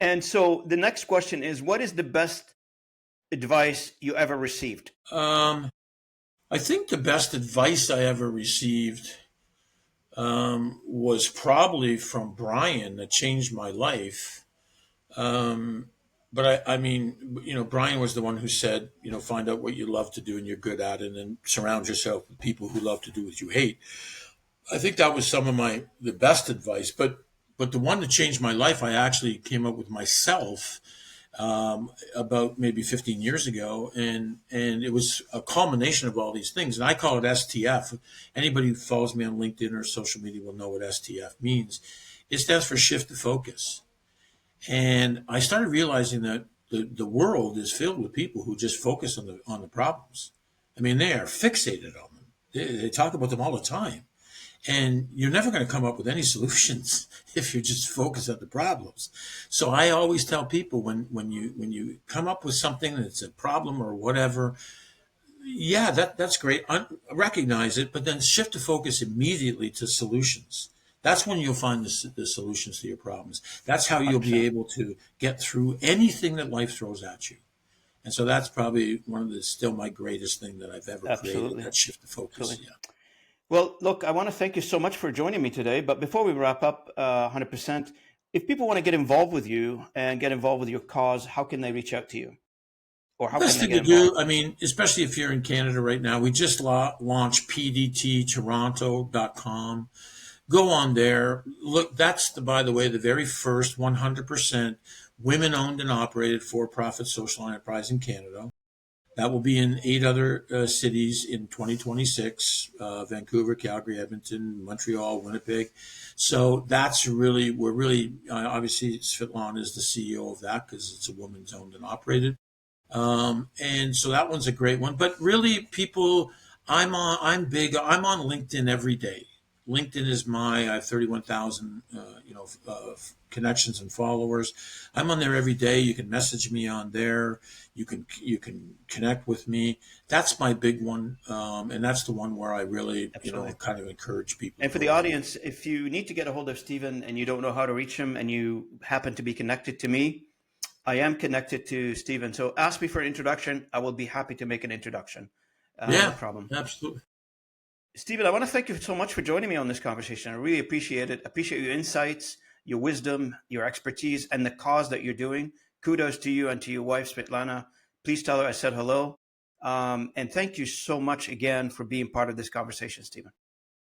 And so the next question is, what is the best advice you ever received? I think the best advice I ever received was probably from Brian that changed my life. Um, but I mean, Brian was the one who said, find out what you love to do and you're good at, and then surround yourself with people who love to do what you hate. I think that was some of the best advice. But the one that changed my life, I actually came up with myself about maybe 15 years ago, and it was a culmination of all these things. And I call it STF. Anybody who follows me on LinkedIn or social media will know what STF means. It stands for shift to focus. And I started realizing that the world is filled with people who just focus on the problems. I mean, they are fixated on them. They talk about them all the time. And you're never going to come up with any solutions if you just focus on the problems. So I always tell people when you come up with something that's a problem or whatever, yeah, that's great. Recognize it, but then shift the focus immediately to solutions. That's when you'll find the solutions to your problems. That's how you'll be 100%. able to get through anything that life throws at you. And so that's probably one of the still my greatest thing that I've ever created. Absolutely. That shift the focus. Absolutely. Yeah. Well, look, I want to thank you so much for joining me today. But before we wrap up, 100%, if people want to get involved with you and get involved with your cause, how can they reach out to you? Or how can Best they thing get to involved? do, I mean, especially if you're in Canada right now, we just launched pdttoronto.com. Go on there. Look, that's by the way, the very first 100% women owned and operated for profit social enterprise in Canada. That will be in 8 other cities in 2026, Vancouver, Calgary, Edmonton, Montreal, Winnipeg. So we're really, obviously, Svetlana is the CEO of that because it's a woman's owned and operated. And so that one's a great one. But really, people, I'm on LinkedIn every day. LinkedIn is I have 31,000, connections and followers. I'm on there every day. You can message me on there. You can connect with me. That's my big one, and that's the one where I really, Absolutely. kind of encourage people to And for go the there. audience, if you need to get a hold of Stephen and you don't know how to reach him and you happen to be connected to me, I am connected to Stephen. So ask me for an introduction. I will be happy to make an introduction. No Yeah, problem. absolutely. Stephen, I want to thank you so much for joining me on this conversation. I really appreciate it. Appreciate your insights, your wisdom, your expertise, and the cause that you're doing. Kudos to you and to your wife, Svetlana. Please tell her I said hello. And thank you so much again for being part of this conversation, Stephen.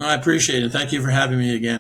I appreciate it. Thank you for having me again.